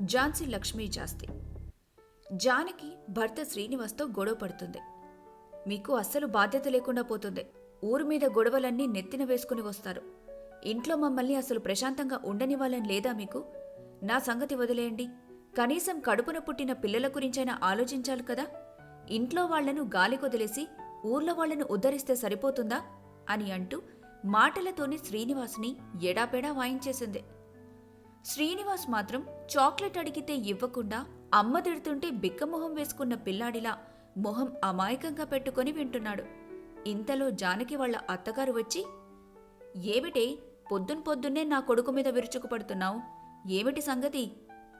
ఝాన్సీ లక్ష్మీ శాస్త్రి. జానకి భర్త శ్రీనివాస్తో గొడవ పడుతుంది. మీకు అస్సలు బాధ్యత లేకుండా పోతుంది. ఊరు మీద గొడవలన్నీ నెత్తిన వేసుకుని వస్తారు. ఇంట్లో మమ్మల్ని అసలు ప్రశాంతంగా ఉండనివ్వాలని లేదా మీకు? నా సంగతి వదిలేయండి. కనీసం కడుపున పుట్టిన పిల్లల గురించైనా ఆలోచించాలి కదా. ఇంట్లో వాళ్లను గాలికొదిలేసి ఊర్లో వాళ్లను ఉద్ధరిస్తే సరిపోతుందా అని అంటూ మాటలతోని శ్రీనివాస్ని ఎడాపెడా వాయించేసింది. శ్రీనివాస్ మాత్రం చాక్లెట్ అడిగితే ఇవ్వకుండా అమ్మ తిడుతుంటే బిక్కమొహం వేసుకున్న పిల్లాడిలా మొహం అమాయకంగా పెట్టుకుని వింటున్నాడు. ఇంతలో జానకి వాళ్ల అత్తగారు వచ్చి, ఏమిటే పొద్దున్నే నా కొడుకు మీద విరుచుకుపడుతున్నావు? ఏమిటి సంగతి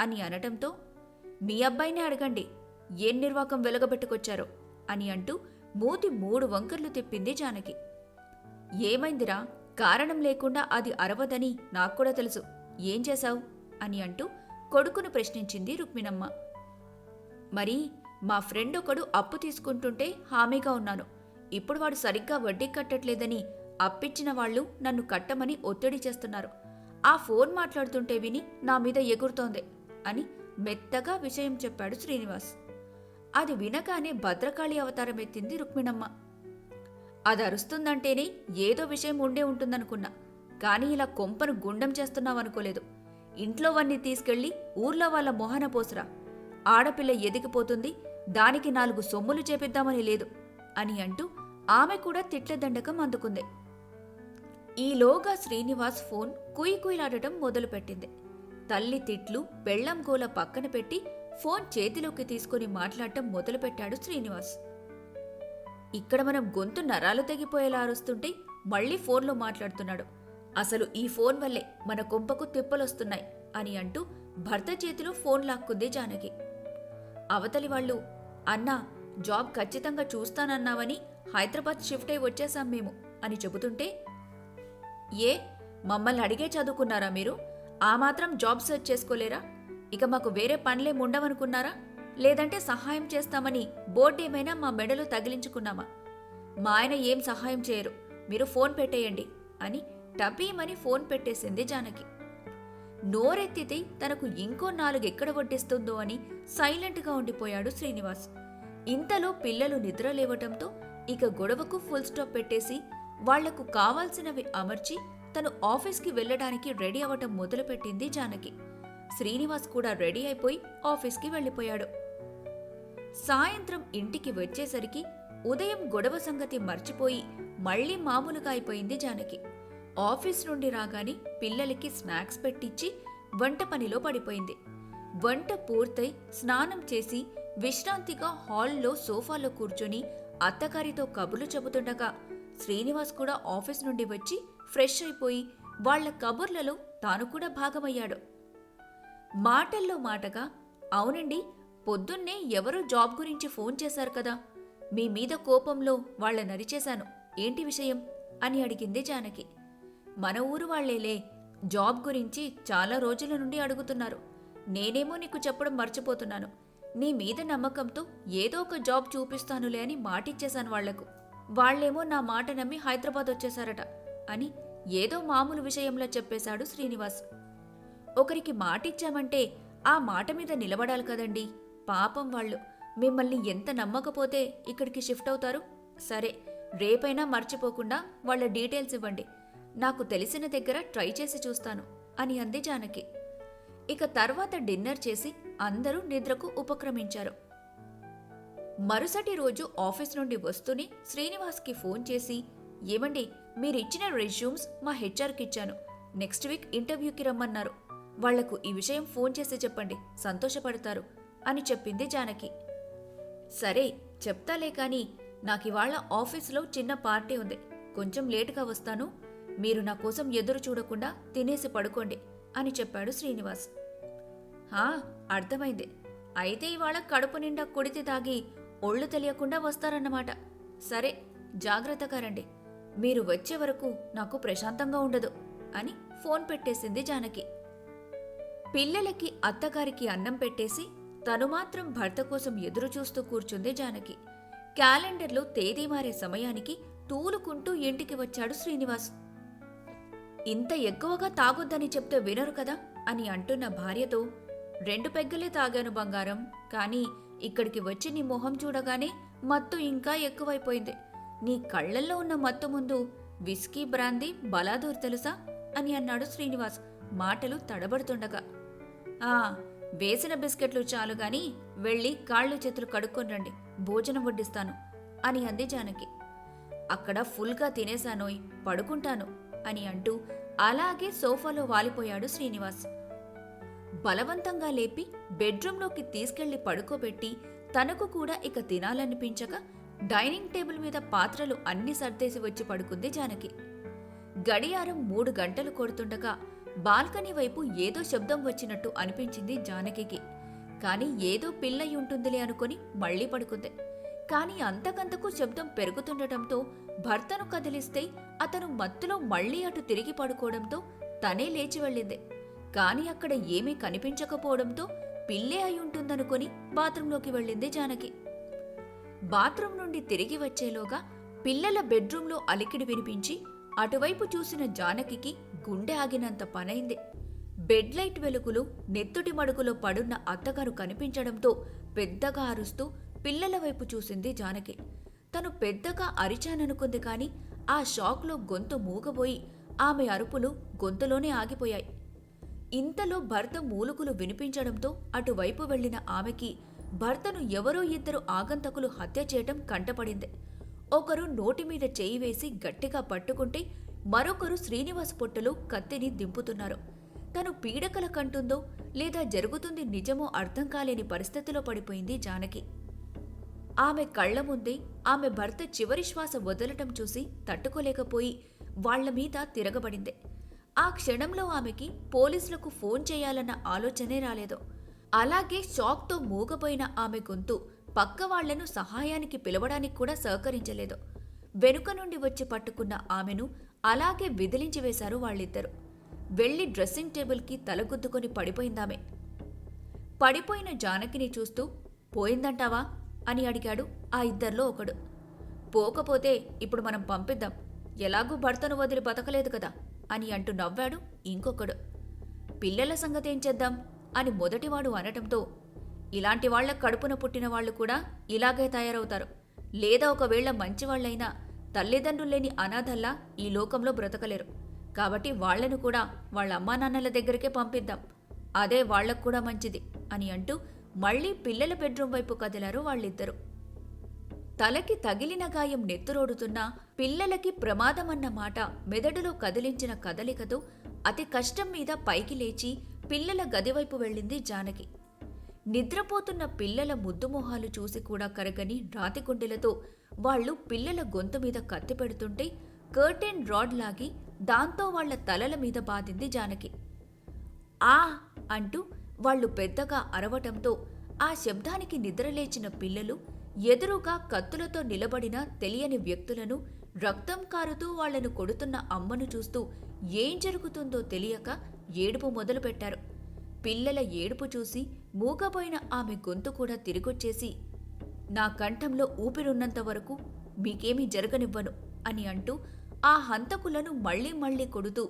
అని అనటంతో, మీ అబ్బాయినే అడగండి ఏం నిర్వాకం వెలగబెట్టుకొచ్చారో అని అంటూ మూతి 3 వంకర్లు తిప్పింది జానకి. ఏమైందిరా? కారణం లేకుండా అది అరవదని నాక్కూడా తెలుసు. ఏం చేశావు అని అంటూ కొడుకును ప్రశ్నించింది రుక్మిణమ్మ. మరి మా ఫ్రెండ్ ఒకడు అప్పు తీసుకుంటుంటే హామీగా ఉన్నాను. ఇప్పుడు వాడు సరిగ్గా వడ్డీ కట్టట్లేదని అప్పిచ్చిన వాళ్లు నన్ను కట్టమని ఒత్తిడి చేస్తున్నారు. ఆ ఫోన్ మాట్లాడుతుంటే విని నా మీద ఎగురుతోంది అని మెత్తగా విషయం చెప్పాడు శ్రీనివాస్. అది వినగానే భద్రకాళి అవతారం ఎత్తింది రుక్మిణమ్మ. అది అరుస్తుందంటేనే ఏదో విషయం ఉండే ఉంటుందనుకున్నా, కానీ ఇలా కొంపను గుండం చేస్తున్నావనుకోలేదు. ఇంట్లోవన్నీ తీసుకెళ్లి ఊర్లో వాళ్ళ మొహన పోసురా. ఆడపిల్ల ఎదిగిపోతుంది, దానికి 4 సొమ్ములు చేపిద్దామని లేదు అని అంటూ ఆమె కూడా తిట్ల దండకం అందుకుంది. ఈలోగా శ్రీనివాస్ ఫోన్ కుయ్లాడటం మొదలుపెట్టింది. తల్లి తిట్లు బెళ్లం గోల పక్కన పెట్టి ఫోన్ చేతిలోకి తీసుకుని మాట్లాడటం మొదలుపెట్టాడు శ్రీనివాస్. ఇక్కడ మనం గొంతు నరాలు తెగిపోయేలా అరుస్తుంటే మళ్లీ ఫోన్లో మాట్లాడుతున్నాడు. అసలు ఈ ఫోన్ వల్లే మన కొంపకు తిప్పలొస్తున్నాయి అని అంటూ భర్త చేతిలో ఫోన్ లాక్కుంది జానకి. అవతలి వాళ్ళు, అన్నా జాబ్ ఖచ్చితంగా చూస్తానన్నావని హైదరాబాద్ షిఫ్ట్ అయి వచ్చేశాం మేము అని చెబుతుంటే, ఏ మమ్మల్ని అడిగే చదువుకున్నారా మీరు? ఆ మాత్రం జాబ్ సెర్చ్ చేసుకోలేరా? ఇక మాకు వేరే పనులేముండవనుకున్నారా? లేదంటే సహాయం చేస్తామని బోర్డేమైనా మా మెడలో తగిలించుకున్నామా? మా ఆయన ఏం సహాయం చేయరు, మీరు ఫోన్ పెట్టేయండి అని టపీమని ఫోన్ పెట్టేసింది జానకి. నోరెత్తితే తనకు ఇంకో 4 ఎక్కడ వడ్డిస్తుందో అని సైలెంట్గా ఉండిపోయాడు శ్రీనివాస్. ఇంతలో పిల్లలు నిద్ర లేవటంతో ఇక గొడవకు ఫుల్ స్టాప్ పెట్టేసి వాళ్లకు కావాల్సినవి అమర్చి తను ఆఫీస్కి వెళ్లడానికి రెడీ అవటం మొదలుపెట్టింది జానకి. శ్రీనివాస్ కూడా రెడీ అయిపోయి ఆఫీస్కి వెళ్లిపోయాడు. సాయంత్రం ఇంటికి వచ్చేసరికి ఉదయం గొడవ సంగతి మర్చిపోయి మళ్లీ మామూలుగా అయిపోయింది జానకి. ఆఫీస్ నుండి రాగానే పిల్లలకి స్నాక్స్ పెట్టించి వంట పనిలో పడిపోయింది. వంట పూర్తయి స్నానం చేసి విశ్రాంతిగా హాల్లో సోఫాలో కూర్చొని అత్తగారితో కబుర్లు చెబుతుండగా శ్రీనివాస్ కూడా ఆఫీస్ నుండి వచ్చి ఫ్రెష్ అయిపోయి వాళ్ల కబుర్లలో తాను కూడా భాగమయ్యాడు. మాటల్లో మాటగా, అవునండి, పొద్దున్నే ఎవరో జాబ్ గురించి ఫోన్ చేశారు కదా, మీ మీద కోపంలో వాళ్ల నరిచేశాను, ఏంటి విషయం అని అడిగింది జానకి. మన ఊరు వాళ్లేలే, జాబ్ గురించి చాలా రోజుల నుండి అడుగుతున్నారు. నేనేమో నీకు చెప్పడం మర్చిపోతున్నాను. నీ మీద నమ్మకంతో ఏదో ఒక జాబ్ చూపిస్తానులే అని మాటిచ్చేశాను వాళ్లకు. వాళ్లేమో నా మాట నమ్మి హైదరాబాద్ వచ్చేశారట అని ఏదో మామూలు విషయంలో చెప్పేశాడు శ్రీనివాస్. ఒకరికి మాటిచ్చామంటే ఆ మాట మీద నిలబడాలి కదండి. పాపం వాళ్ళు మిమ్మల్ని ఎంత నమ్మకపోతే ఇక్కడికి షిఫ్ట్ అవుతారు. సరే, రేపైనా మర్చిపోకుండా వాళ్ల డీటెయిల్స్ ఇవ్వండి. నాకు తెలిసిన దగ్గర ట్రై చేసి చూస్తాను అని అంది జానకి. ఇక తర్వాత డిన్నర్ చేసి అందరూ నిద్రకు ఉపక్రమించారు. మరుసటి రోజు ఆఫీస్ నుండి వస్తూనే శ్రీనివాస్కి ఫోన్ చేసి, ఏమండి, మీరిచ్చిన రెజ్యూమ్స్ మా హెచ్ఆర్కి ఇచ్చాను. నెక్స్ట్ వీక్ ఇంటర్వ్యూకి రమ్మన్నారు. వాళ్లకు ఈ విషయం ఫోన్ చేసి చెప్పండి, సంతోషపడతారు అని చెప్పింది జానకి. సరే చెప్తాలే, కానీ నాకివాళ ఆఫీసులో చిన్న పార్టీ ఉంది, కొంచెం లేటుగా వస్తాను. మీరు నా కోసం ఎదురు చూడకుండా తినేసి పడుకోండి అని చెప్పాడు శ్రీనివాస్. అర్థమైంది. అయితే ఇవాళ కడుపు నిండా కుడితి తాగి ఒళ్ళు తెలియకుండా వస్తారన్నమాట. సరే, జాగ్రత్తగా రండి. మీరు వచ్చే వరకు నాకు ప్రశాంతంగా ఉండదు అని ఫోన్ పెట్టేసింది జానకి. పిల్లలకి అత్తగారికి అన్నం పెట్టేసి తను మాత్రం భర్త కోసం ఎదురు చూస్తూ కూర్చుంది జానకి. క్యాలెండర్లో తేదీ మారే సమయానికి తూలుకుంటూ ఇంటికి వచ్చాడు శ్రీనివాస్. ఇంత ఎక్కువగా తాగొద్దని చెప్తే వినరు కదా అని అంటున్న భార్యతో, 2 పెగ్గలే తాగాను బంగారం. కానీ ఇక్కడికి వచ్చి నీ మొహం చూడగానే మత్తు ఇంకా ఎక్కువైపోయింది. నీ కళ్ళల్లో ఉన్న మత్తు ముందు విస్కీ బ్రాందీ బలాదూర్ తెలుసా అని అన్నాడు శ్రీనివాస్ మాటలు తడబడుతుండగా. ఆ వేసిన బిస్కెట్లు చాలు గాని వెళ్ళి కాళ్ళు చేతులు కడుక్కొని రండి, భోజనం వడ్డిస్తాను అని అంది జానకి. అక్కడ ఫుల్గా తినేశానోయ్, పడుకుంటాను అని అంటూ అలాగే సోఫాలో వాలిపోయాడు శ్రీనివాస్. బలవంతంగా లేపి బెడ్రూంలోకి తీసుకెళ్లి పడుకోబెట్టి తనకు కూడా ఇక తినాలనిపించక డైనింగ్ టేబుల్ మీద పాత్రలు అన్ని సర్దేసి వచ్చి పడుకుంది జానకి. గడియారం 3 గంటలు కొడుతుండగా బాల్కనీ వైపు ఏదో శబ్దం వచ్చినట్టు అనిపించింది జానకికి. కాని ఏదో పిల్లయి ఉంటుందిలే అనుకుని మళ్లీ పడుకుంది. కాని అంతకంతకు శబ్దం పెరుగుతుండటంతో భర్తను కదిలిస్తే అతను మత్తులో మళ్లీ అటు తిరిగి పడుకోవడంతో తనే లేచి వెళ్ళింది. కాని అక్కడ ఏమీ కనిపించకపోవడంతో పిల్లే అయి ఉంటుందనుకుని బాత్రూంలోకి వెళ్ళింది జానకి. బాత్రూం నుండి తిరిగి వచ్చేలోగా పిల్లల బెడ్రూంలో అలికిడి వినిపించి అటువైపు చూసిన జానకికి గుండె ఆగినంత పనైంది. బెడ్ లైట్ వెలుగులో నెత్తుటి మడుగులో పడున్న అత్తగారు కనిపించడంతో పెద్దగా అరుస్తూ పిల్లల వైపు చూసింది జానకి. తను పెద్దగా అరిచాననుకుంది కాని ఆ షాక్లో గొంతు మూగబోయి ఆమె అరుపులు గొంతులోనే ఆగిపోయాయి. ఇంతలో భర్త మూలుగులు వినిపించడంతో అటువైపు వెళ్లిన ఆమెకి భర్తను ఎవరో 2 ఆగంతకులు హత్య చేయటం కంటపడింది. ఒకరు నోటి మీద చేయి వేసి గట్టిగా పట్టుకుంటే మరొకరు శ్రీనివాస్ పొట్టలో కత్తిని దింపుతున్నారు. తను పీడకల కంటుందో లేదా జరుగుతుంది నిజమో అర్థం కాలేని పరిస్థితిలో పడిపోయింది జానకి. ఆమె కళ్ల ముందే ఆమె భర్త చివరి శ్వాస వదలటం చూసి తట్టుకోలేకపోయి వాళ్ల మీద తిరగబడింది. ఆ క్షణంలో ఆమెకి పోలీసులకు ఫోన్ చేయాలన్న ఆలోచనే రాలేదు. అలాగే షాక్తో మూగపోయిన ఆమె గొంతు పక్క వాళ్లను సహాయానికి పిలవడానికి కూడా సహకరించలేదు. వెనుక నుండి వచ్చి పట్టుకున్న ఆమెను అలాగే విదిలించి వేశారు వాళ్ళిద్దరూ. వెళ్లి డ్రెస్సింగ్ టేబుల్కి తలగుద్దుకొని పడిపోయిందామె. పడిపోయిన జానకిని చూస్తూ పోయిందంటావా అని అడిగాడు ఆ ఇద్దరిలో ఒకడు. పోకపోతే ఇప్పుడు మనం పంపిద్దాం, ఎలాగూ భర్తను వదిలి బతకలేదు కదా అని అంటూ నవ్వాడు ఇంకొకడు. పిల్లల సంగతేం చేద్దాం అని మొదటివాడు అనటంతో ఇలాంటి వాళ్ల కడుపున పుట్టిన వాళ్లు కూడా ఇలాగే తయారవుతారు. లేదా ఒకవేళ మంచివాళ్లైనా తల్లిదండ్రుల్లేని అనాథల్లా ఈ లోకంలో బ్రతకలేరు. కాబట్టి వాళ్లను కూడా వాళ్ళ అమ్మానాన్నల దగ్గరికే పంపిద్దాం, అదే వాళ్లకు కూడా మంచిది అని అంటూ మళ్లీ పిల్లల బెడ్రూం వైపు కదిలారు వాళ్ళిద్దరూ. తలకి తగిలిన గాయం నెత్తురోడుతున్నా పిల్లలకి ప్రమాదమన్న మాట మెదడులో కదిలించిన కదలికతో అతి కష్టం మీద పైకి లేచి పిల్లల గదివైపు వెళ్ళింది జానకి. నిద్రపోతున్న పిల్లల ముద్దుమొహాలు చూసి కూడా కరగని రాతికుండెలతో వాళ్లు పిల్లల గొంతు మీద కత్తి పెడుతుంటే కర్టెన్ రాడ్ లాగి దాంతో వాళ్ల తలల మీద బాదింది జానకి. ఆ అంటూ వాళ్లు పెద్దగా అరవటంతో ఆ శబ్దానికి నిద్రలేచిన పిల్లలు ఎదురుగా కత్తులతో నిలబడిన తెలియని వ్యక్తులను, రక్తం కారుతూ వాళ్లను కొడుతున్న అమ్మను చూస్తూ ఏం జరుగుతుందో తెలియక ఏడుపు మొదలుపెట్టారు. పిల్లల ఏడుపు చూసి మూగపోయిన ఆమె గొంతు కూడా తిరిగొచ్చేసి నా కంఠంలో ఊపిరున్నంత వరకు మీకేమీ జరగనివ్వను అని అంటూ ఆ హంతకులను మళ్లీ మళ్లీ కొడుతూ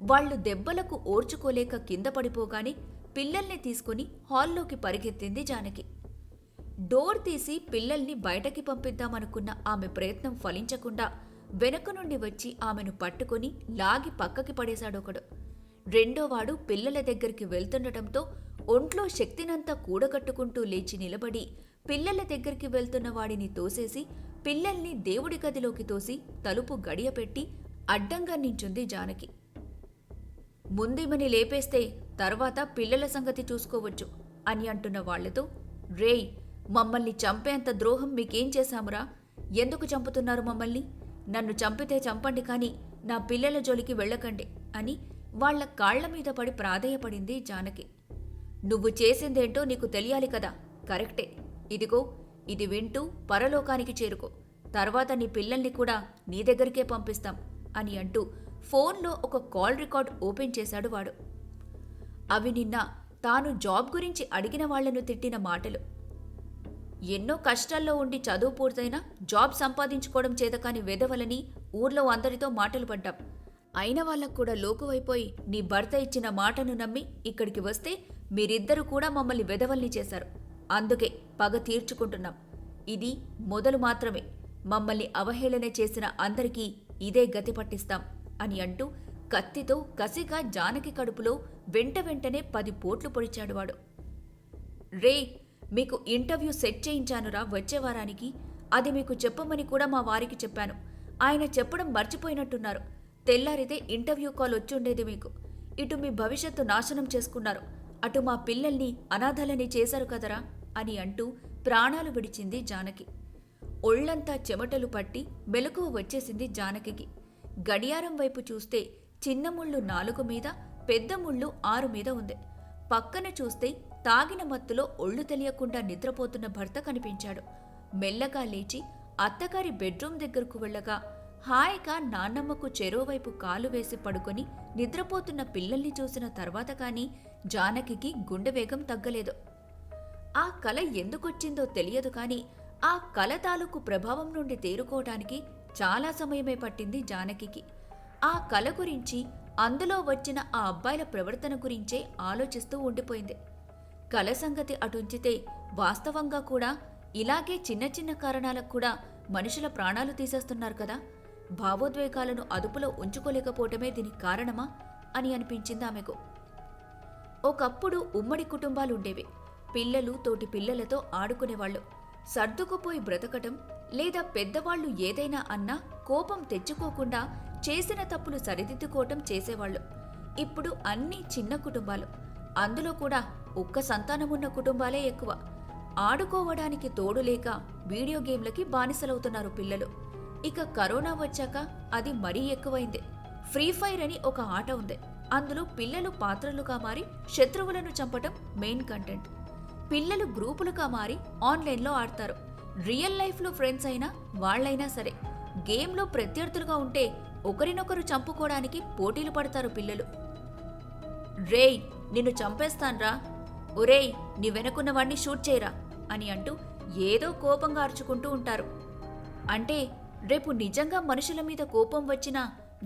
వాళ్లు దెబ్బలకు ఓర్చుకోలేక కింద పడిపోగానే పిల్లల్ని తీసుకుని హాల్లోకి పరిగెత్తింది జానకి. డోర్ తీసి పిల్లల్ని బయటకి పంపిద్దామనుకున్న ఆమె ప్రయత్నం ఫలించకుండా వెనక నుండి వచ్చి ఆమెను పట్టుకుని లాగి పక్కకి పడేశాడొకడు. రెండోవాడు పిల్లల దగ్గరికి వెళ్తుండటంతో ఒంట్లో శక్తినంతా కూడగట్టుకుంటూ లేచి నిలబడి పిల్లల దగ్గరికి వెళ్తున్న వాడిని తోసేసి పిల్లల్ని దేవుడి గదిలోకి తోసి తలుపు గడియపెట్టి అడ్డంగా నించుంది జానకి. ముందేమని లేపేస్తే తర్వాత పిల్లల సంగతి చూసుకోవచ్చు అని అంటున్న వాళ్లతో రేయ్, మమ్మల్ని చంపేంత ద్రోహం మీకేం చేశామురా? ఎందుకు చంపుతున్నారు మమ్మల్ని? నన్ను చంపితే చంపండి కానీ నా పిల్లల జోలికి వెళ్ళకండి అని వాళ్ల కాళ్ల మీద పడి ప్రాధేయపడింది జానకి. నువ్వు చేసిందేంటో నీకు తెలియాలి కదా, కరెక్టే. ఇదిగో ఇది వింటూ పరలోకానికి చేరుకో, తర్వాత నీ పిల్లల్ని కూడా నీ దగ్గరికే పంపిస్తాం అని అంటూ ఫోన్లో ఒక కాల్ రికార్డ్ ఓపెన్ చేశాడు వాడు. అవి నిన్న తాను జాబ్ గురించి అడిగిన వాళ్లను తిట్టిన మాటలు. ఎన్నో కష్టాల్లో ఉండి చదువు పూర్తయినా జాబ్ సంపాదించుకోవడం చేతకాని వెధవలని ఊర్లో అందరితో మాటలు పడ్డాం. అయిన వాళ్ళకు కూడా లోకువైపోయి నీ భర్త ఇచ్చిన మాటను నమ్మి ఇక్కడికి వస్తే మీరిద్దరూ కూడా మమ్మల్ని వెధవల్ని చేశారు. అందుకే పగ తీర్చుకుంటున్నాం. ఇది మొదలు మాత్రమే. మమ్మల్ని అవహేళన చేసిన అందరికీ ఇదే గతి పట్టిస్తాం అని అంటూ కత్తితో కసిగా జానకి కడుపులో వెంటనే 10 పోట్లు పొడిచాడు వాడు. రే, మీకు ఇంటర్వ్యూ సెట్ చేయించానురా వచ్చే వారానికి. అది మీకు చెప్పమని కూడా మా వారికి చెప్పాను. ఆయన చెప్పడం మర్చిపోయినట్టున్నారు. తెల్లారితే ఇంటర్వ్యూ కాల్ వచ్చుండేది మీకు. ఇటు మీ భవిష్యత్తు నాశనం చేసుకున్నారు, అటు మా పిల్లల్ని అనాథలని చేశారు కదరా అని అంటూ ప్రాణాలు విడిచింది జానకి. ఒళ్లంతా చెమటలు పట్టి మెలకువ వచ్చేసింది జానకికి. గడియారం వైపు చూస్తే చిన్న ముళ్ళు 4 మీద, పెద్ద ముళ్ళు 6 మీద ఉంది. పక్కన చూస్తే తాగిన మత్తులో ఒళ్ళు తెలియకుండా నిద్రపోతున్న భర్త కనిపించాడు. మెల్లగా లేచి అత్తగారి బెడ్రూమ్ దగ్గరకు వెళ్ళగా హాయిగా నాన్నమ్మకు చెరోవైపు కాలు వేసి పడుకొని నిద్రపోతున్న పిల్లల్ని చూసిన తర్వాత కానీ జానకికి గుండె వేగం తగ్గలేదు. ఆ కల ఎందుకొచ్చిందో తెలియదు కానీ ఆ కల తాలూకు ప్రభావం నుండి తేరుకోవడానికి చాలా సమయమే పట్టింది జానకికి. ఆ కల గురించి, అందులో వచ్చిన ఆ అబ్బాయిల ప్రవర్తన గురించే ఆలోచిస్తూ ఉండిపోయింది. కల సంగతి అటుంచితే వాస్తవంగా కూడా ఇలాగే చిన్న చిన్న కారణాలకు కూడా మనుషుల ప్రాణాలు తీసేస్తున్నారు కదా. భావోద్వేగాలను అదుపులో ఉంచుకోలేకపోవటమే దీనికి కారణమా అని అనిపించింది ఆమెకు. ఒకప్పుడు ఉమ్మడి కుటుంబాలుండేవి. పిల్లలు తోటి పిల్లలతో ఆడుకునేవాళ్లు. సర్దుకుపోయి బ్రతకటం, లేదా పెద్దవాళ్లు ఏదైనా అన్నా కోపం తెచ్చుకోకుండా చేసిన తప్పులు సరిదిద్దుకోవటం చేసేవాళ్లు. ఇప్పుడు అన్నీ చిన్న కుటుంబాలు. అందులో కూడా ఒక్క సంతానమున్న కుటుంబాలే ఎక్కువ. ఆడుకోవడానికి తోడులేక వీడియో గేమ్లకి బానిసలవుతున్నారు పిల్లలు. ఇక కరోనా వచ్చాక అది మరీ ఎక్కువైంది. ఫ్రీ ఫైర్ అని ఒక ఆట ఉంది. అందులో పిల్లలు పాత్రలుగా మారి శత్రువులను చంపటం మెయిన్ కంటెంట్. పిల్లలు గ్రూపులుగా మారి ఆన్లైన్లో ఆడతారు. రియల్ లైఫ్లో ఫ్రెండ్స్ అయినా వాళ్లైనా సరే గేమ్లో ప్రత్యర్థులుగా ఉంటే ఒకరినొకరు చంపుకోవడానికి పోటీలు పడతారు పిల్లలు. రేయ్, నిన్ను చంపేస్తాన్రా, ఒరేయ్ నీ వెనకున్నవాణ్ణి షూట్ చేయరా అని అంటూ ఏదో కోపంగా అరుచుకుంటూ ఉంటారు. అంటే రేపు నిజంగా మనుషుల మీద కోపం వచ్చినా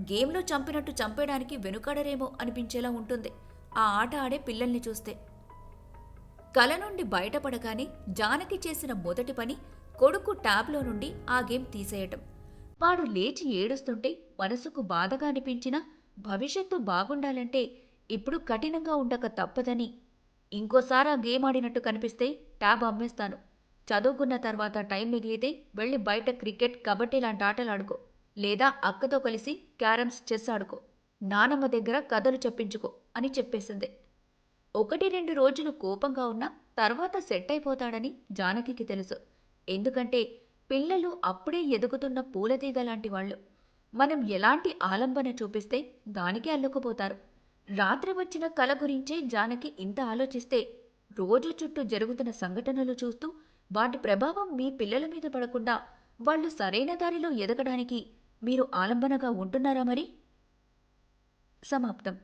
గేమ్లో చంపినట్టు చంపేయడానికి వెనుకాడరేమో అనిపించేలా ఉంటుంది ఆ ఆట ఆడే పిల్లల్ని చూస్తే. కల నుండి బయటపడగానే జానకి చేసిన మొదటి పని కొడుకు ట్యాబ్లో నుండి ఆ గేమ్ తీసేయటం. వాడు లేచి ఏడుస్తుంటే మనసుకు బాధగా అనిపించినా భవిష్యత్తు బాగుండాలంటే ఇప్పుడు కఠినంగా ఉండక తప్పదని, ఇంకోసారి ఆ గేమ్ ఆడినట్టు కనిపిస్తే ట్యాబ్ అమ్మేస్తాను, చదువుకున్న తర్వాత టైం మిగిలితే వెళ్ళి బయట క్రికెట్, కబడ్డీ లాంటి ఆటలు ఆడుకో, లేదా అక్కతో కలిసి క్యారమ్స్, చెస్ ఆడుకో, నానమ్మ దగ్గర కథలు చెప్పించుకో అని చెప్పేసింది. 1-2 రోజులు కోపంగా ఉన్నా తర్వాత సెట్ అయిపోతాడని జానకికి తెలుసు. ఎందుకంటే పిల్లలు అప్పుడే ఎదుగుతున్న పూలతీగ లాంటి వాళ్ళు. మనం ఎలాంటి ఆలంబన చూపిస్తే దానికి అల్లుకుపోతారు. రాత్రి వచ్చిన కల గురించే జానకి ఇంత ఆలోచిస్తే రోజు చుట్టూ జరుగుతున్న సంఘటనలు చూస్తూ వాటి ప్రభావం మీ పిల్లల మీద పడకుండా వాళ్ళు సరైన దారిలో ఎదగడానికి మీరు ఆలంబనగా ఉంటున్నారా మరి? సమాప్తం.